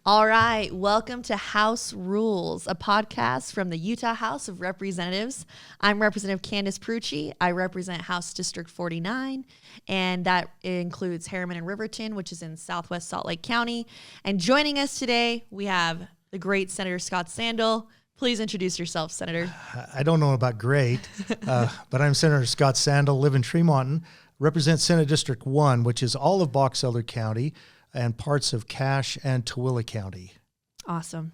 All right, welcome to House Rules, a podcast from the Utah House of Representatives. I'm Representative Candice Pierucci. I represent House District 49, and that includes Harriman and Riverton, which is in southwest Salt Lake County. And joining us today, we have the great Senator Scott Sandall. Please introduce yourself, Senator. I don't know about great, but I'm Senator Scott Sandall, live in Tremonton, represent Senate District 1, which is all of Box Elder County and parts of Cache and Tooele County. Awesome.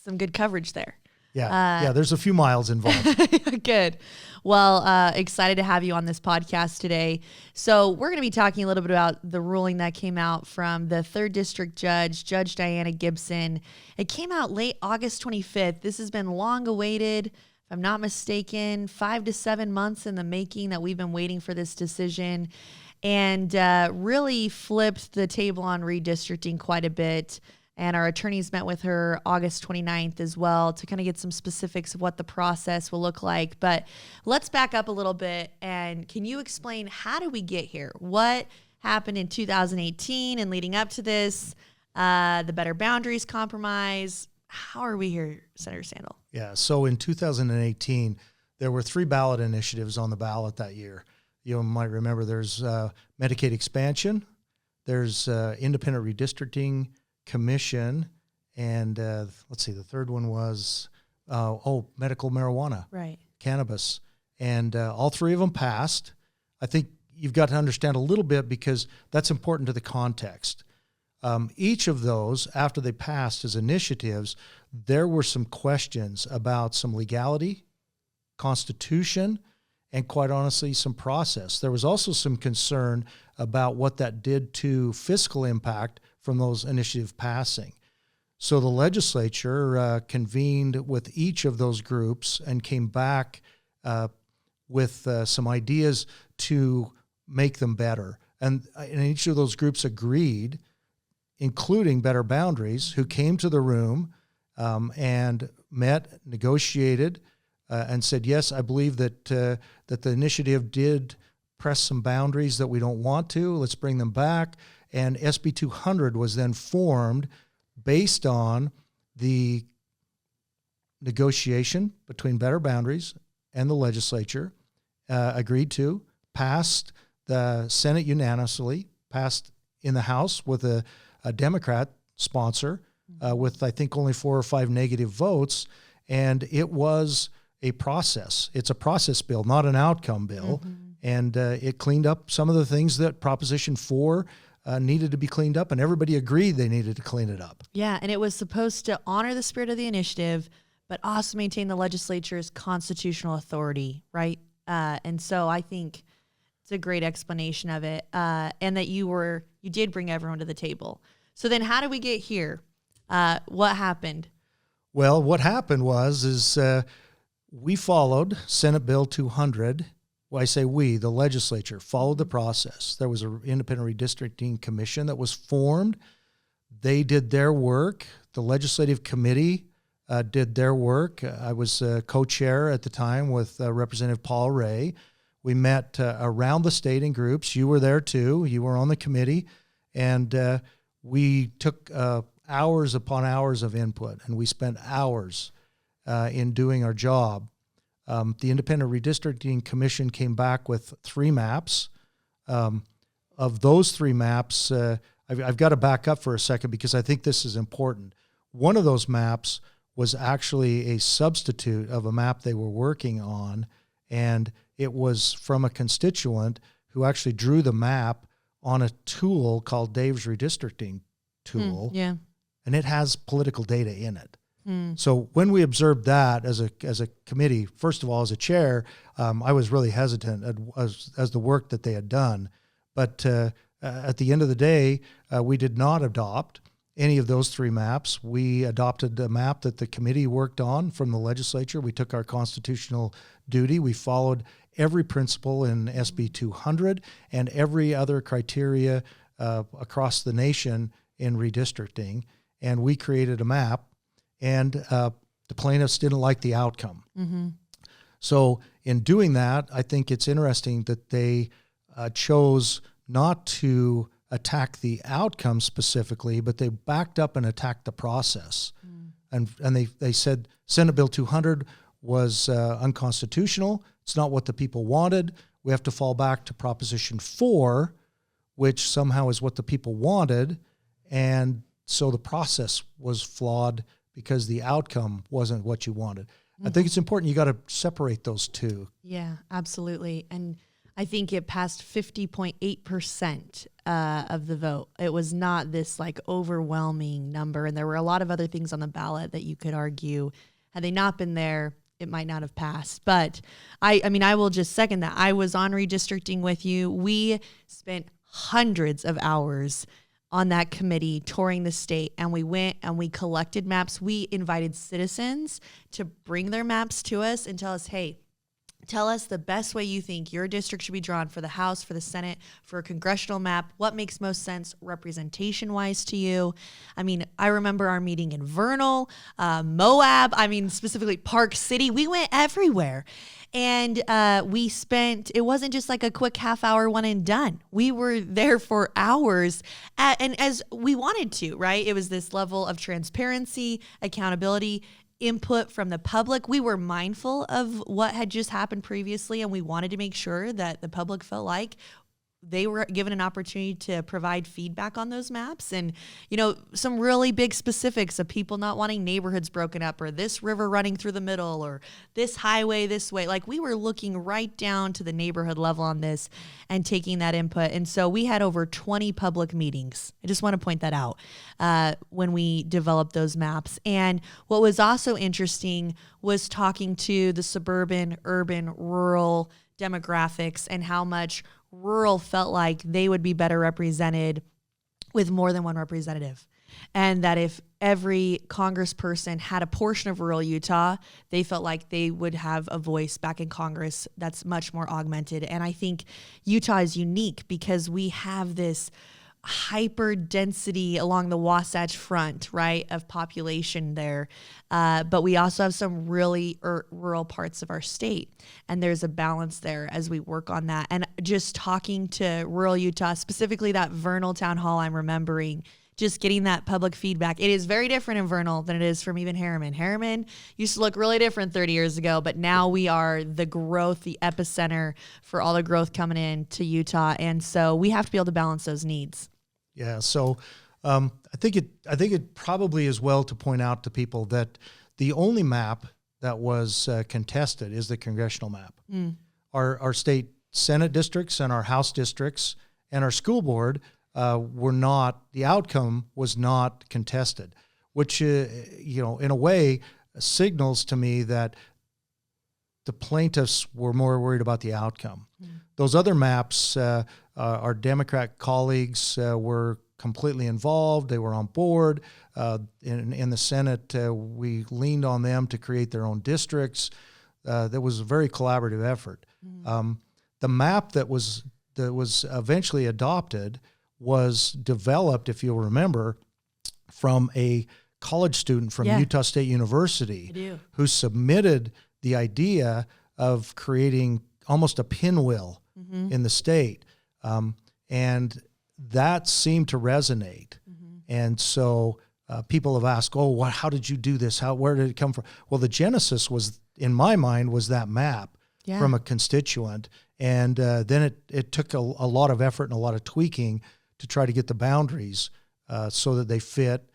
Some good coverage there. Yeah, there's a few miles involved. Good. Well, excited to have you on this podcast today. So we're going to be talking a little bit about the ruling that came out from the 3rd District Judge, Judge Diana Gibson. It came out late August 25th. This has been long awaited. If I'm not mistaken, 5 to 7 months in the making that we've been waiting for this decision, and really flipped the table on redistricting quite a bit. And our attorneys met with her August 29th as well to kind of get some specifics of what the process will look like. But let's back up a little bit. And can you explain, how did we get here? What happened in 2018 and leading up to this? The Better Boundaries Compromise. How are we here, Senator Sandall? Yeah, so in 2018, there were 3 ballot initiatives on the ballot that year. You might remember there's Medicaid expansion, there's Independent Redistricting Commission, and let's see, the third one was medical marijuana, right? Cannabis, and all 3 of them passed. I think you've got to understand a little bit because that's important to the context. Each of those, after they passed as initiatives, there were some questions about some legality, constitution, and quite honestly, some process. There was also some concern about what that did to fiscal impact from those initiatives passing. So the legislature convened with each of those groups and came back with some ideas to make them better. And each of those groups agreed, including Better Boundaries, who came to the room and met, negotiated, and said, yes, I believe that that the initiative did press some boundaries that we don't want to. Let's bring them back. And SB 200 was then formed based on the negotiation between Better Boundaries and the legislature, agreed to, passed the Senate unanimously, passed in the House with a Democrat sponsor, with I think only 4 or 5 negative votes. And it was a process. It's a process bill, not an outcome bill. Mm-hmm. And it cleaned up some of the things that Proposition 4 needed to be cleaned up, and everybody agreed they needed to clean it up. Yeah, and it was supposed to honor the spirit of the initiative, but also maintain the legislature's constitutional authority, right? And so I think it's a great explanation of it, and that you did bring everyone to the table. So then how did we get here? What happened? Well, what happened was we followed Senate Bill 200. Well, I say we, the legislature, followed the process. There was an Independent Redistricting Commission that was formed. They did their work. The Legislative Committee did their work. I was co-chair at the time with Representative Paul Ray. We met around the state in groups. You were there too. You were on the committee. And we took hours upon hours of input, and we spent hours in doing our job. The Independent Redistricting Commission came back with 3 maps. Of those 3 maps, I've got to back up for a second because I think this is important. One of those maps was actually a substitute of a map they were working on, and it was from a constituent who actually drew the map on a tool called Dave's Redistricting tool, and it has political data in it. So when we observed that as a committee, first of all, as a chair, I was really hesitant as the work that they had done. But at the end of the day, we did not adopt any of those 3 maps. We adopted a map that the committee worked on from the legislature. We took our constitutional duty. We followed every principle in SB 200 and every other criteria across the nation in redistricting. And we created a map. And the plaintiffs didn't like the outcome. Mm-hmm. So in doing that, I think it's interesting that they chose not to attack the outcome specifically, but they backed up and attacked the process. And they said Senate Bill 200 was unconstitutional. It's not what the people wanted. We have to fall back to Proposition 4, which somehow is what the people wanted. And so the process was flawed because the outcome wasn't what you wanted. I think it's important. You got to separate those two. Yeah, absolutely. And I think it passed 50.8% of the vote. It was not this like overwhelming number. And there were a lot of other things on the ballot that you could argue, had they not been there, it might not have passed. But I mean, I will just second that. I was on redistricting with you. We spent hundreds of hours on that committee touring the state, and we went and we collected maps. We invited citizens to bring their maps to us and tell us, hey, tell us the best way you think your district should be drawn for the House, for the Senate, for a congressional map. What makes most sense representation-wise to you? I mean, I remember our meeting in Vernal, Moab, I mean, specifically Park City. We went everywhere. And it wasn't just like a quick half-hour one and done. We were there for hours, and as we wanted to, right? It was this level of transparency, accountability, input from the public. We were mindful of what had just happened previously, and we wanted to make sure that the public felt like they were given an opportunity to provide feedback on those maps. And, you know, some really big specifics of people not wanting neighborhoods broken up, or this river running through the middle, or this highway this way. Like, we were looking right down to the neighborhood level on this and taking that input. And so we had over 20 public meetings. I just want to point that out when we developed those maps. And what was also interesting was talking to the suburban, urban, rural demographics, and how much rural felt like they would be better represented with more than one representative. And that if every congressperson had a portion of rural Utah, they felt like they would have a voice back in Congress that's much more augmented. And I think Utah is unique because we have this hyper density along the Wasatch Front, right, of population there. But we also have some really rural parts of our state. And there's a balance there as we work on that. And just talking to rural Utah, specifically that Vernal town hall, I'm remembering just getting that public feedback. It is very different in Vernal than it is from even Harriman. Harriman used to look really different 30 years ago, but now we are the growth, the epicenter for all the growth coming in to Utah. And so we have to be able to balance those needs. Yeah, so I think it probably is well to point out to people that the only map that was contested is the congressional map. Our state Senate districts and our House districts and our school board were not. The outcome was not contested, which in a way signals to me that the plaintiffs were more worried about the outcome. Those other maps, our Democrat colleagues were completely involved. They were on board. In the Senate, we leaned on them to create their own districts. That was a very collaborative effort. The map that was eventually adopted was developed, if you'll remember, from a college student from Utah State University who submitted the idea of creating almost a pinwheel in the state. And that seemed to resonate. And so people have asked, how did you do this? Where did it come from? Well, the genesis was, in my mind, was that map from a constituent. And then it took a lot of effort and a lot of tweaking to try to get the boundaries so that they fit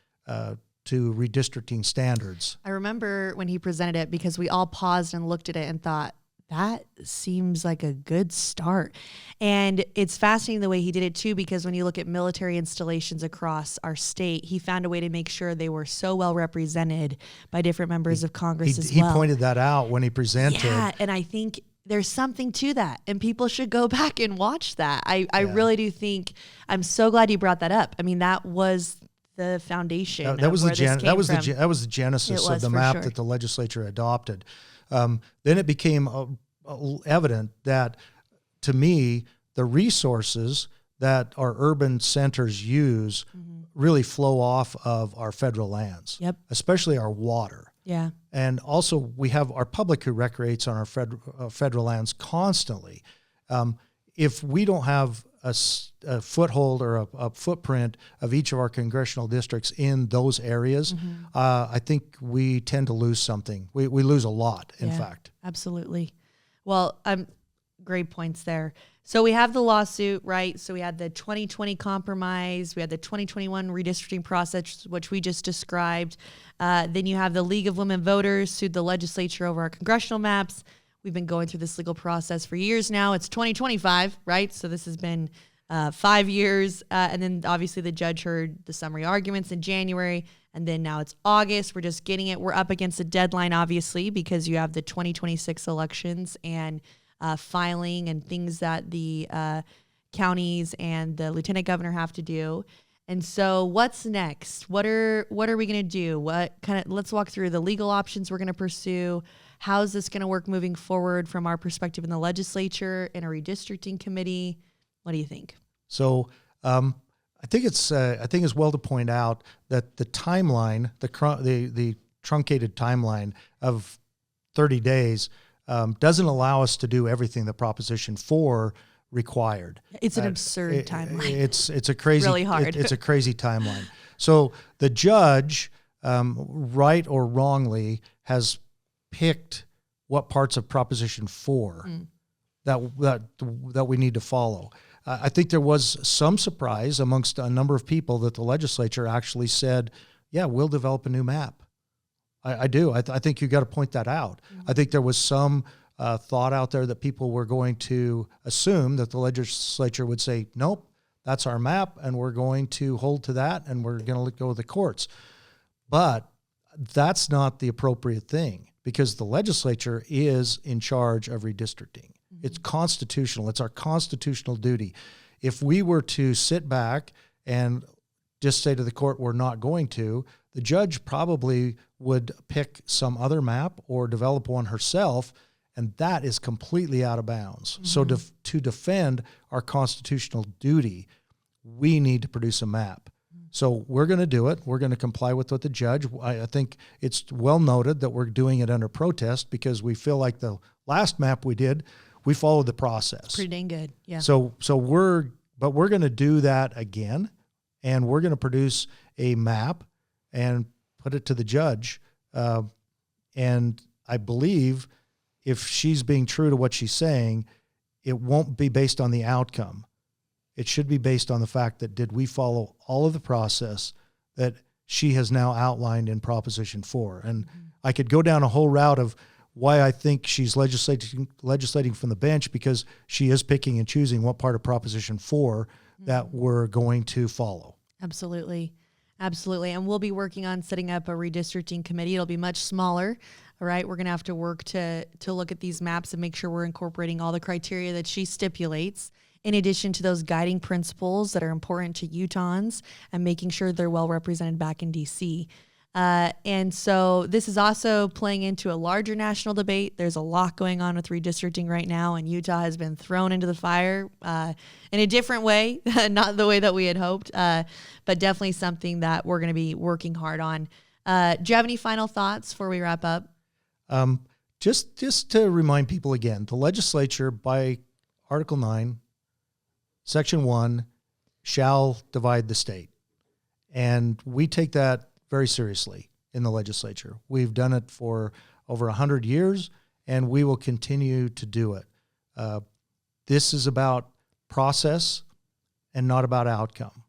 to redistricting standards. I remember when he presented it, because we all paused and looked at it and thought, that seems like a good start. And it's fascinating the way he did it too, because when you look at military installations across our state, he found a way to make sure they were so well represented by different members of Congress as well. He pointed that out when he presented. Yeah, and I think there's something to that, and people should go back and watch that. I really do think, I'm so glad you brought that up. I mean, that was the foundation. That was the genesis of the map that the legislature adopted. Then it became evident that, to me, the resources that our urban centers use really flow off of our federal lands, especially our water. Yeah. And also we have our public who recreates on our federal lands constantly. If we don't have a foothold or a footprint of each of our congressional districts in those areas, I think we tend to lose something. We lose a lot, in fact. Absolutely. Well, great points there. So we have the lawsuit, right? So we had the 2020 compromise. We had the 2021 redistricting process, which we just described. Then you have the League of Women Voters sued the legislature over our congressional maps. We've been going through this legal process for years now. It's 2025, right? So this has been 5 years. And then obviously the judge heard the summary arguments in January. And then now it's August. We're just getting it. We're up against a deadline, obviously, because you have the 2026 elections and filing and things that the counties and the lieutenant governor have to do. And so what's next? What are we going to do? Let's walk through the legal options we're going to pursue. How's this going to work moving forward from our perspective in the legislature, in a redistricting committee? What do you think? So I think it's well to point out that the timeline, the truncated timeline of 30 days doesn't allow us to do everything that Proposition 4 required. It's an absurd timeline. It's a crazy, really hard. It's a crazy timeline. So the judge, right or wrongly, has picked what parts of Proposition 4 that we need to follow. I think there was some surprise amongst a number of people that the legislature actually said, yeah, we'll develop a new map. I do. I think you got to point that out. I think there was some thought out there that people were going to assume that the legislature would say, nope, that's our map, and we're going to hold to that, and we're going to go to the courts. But that's not the appropriate thing, because the legislature is in charge of redistricting. It's constitutional. It's our constitutional duty. If we were to sit back and just say to the court, we're not going to, the judge probably would pick some other map or develop one herself, and that is completely out of bounds. So to defend our constitutional duty, we need to produce a map. So we're going to do it. We're going to comply with what the judge. I think it's well noted that we're doing it under protest, because we feel like the last map we did, we followed the process. Pretty dang good, yeah. So we're going to do that again, and we're going to produce a map and put it to the judge. And I believe if she's being true to what she's saying, it won't be based on the outcome. It should be based on the fact that did we follow all of the process that she has now outlined in Proposition 4. And I could go down a whole route of why I think she's legislating from the bench, because she is picking and choosing what part of Proposition 4 that we're going to follow. Absolutely. Absolutely. And we'll be working on setting up a redistricting committee. It'll be much smaller. All right. We're going to have to work to look at these maps and make sure we're incorporating all the criteria that she stipulates, in addition to those guiding principles that are important to Utahns, and making sure they're well represented back in D.C. And so this is also playing into a larger national debate. There's a lot going on with redistricting right now, and Utah has been thrown into the fire in a different way, not the way that we had hoped, but definitely something that we're going to be working hard on. Do you have any final thoughts before we wrap up? Just to remind people again, the legislature, by Article 9, Section 1, shall divide the state. And we take that very seriously in the legislature. We've done it for over 100 years, and we will continue to do it. This is about process and not about outcome.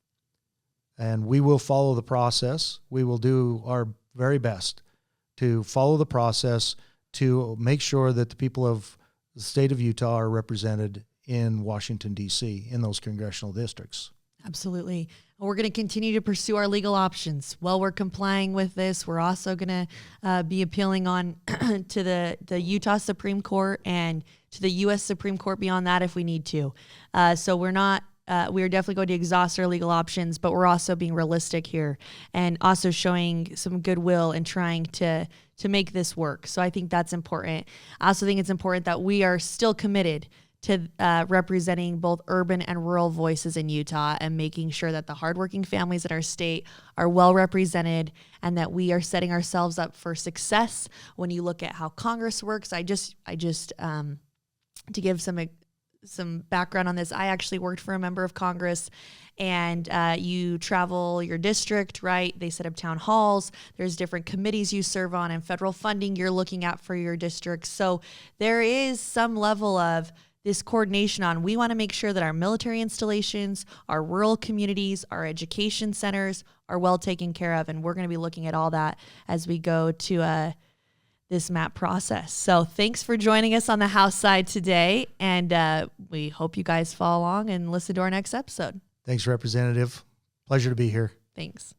And we will follow the process. We will do our very best to follow the process to make sure that the people of the state of Utah are represented in Washington, D.C., in those congressional districts. Absolutely. We're going to continue to pursue our legal options. While we're complying with this, we're also going to be appealing on to the Utah Supreme Court and to the U.S. Supreme Court beyond that if we need to. So we're definitely going to exhaust our legal options, but we're also being realistic here and also showing some goodwill and trying to make this work. So I think that's important. I also think it's important that we are still committed to representing both urban and rural voices in Utah, and making sure that the hardworking families in our state are well represented, and that we are setting ourselves up for success. When you look at how Congress works, I just to give some some background on this. I actually worked for a member of Congress, and you travel your district, right? They set up town halls. There's different committees you serve on, and federal funding you're looking at for your district. So there is some level of this coordination on, we want to make sure that our military installations, our rural communities, our education centers are well taken care of. And we're going to be looking at all that as we go to this map process. So thanks for joining us on the House side today. And we hope you guys follow along and listen to our next episode. Thanks, Representative. Pleasure to be here. Thanks.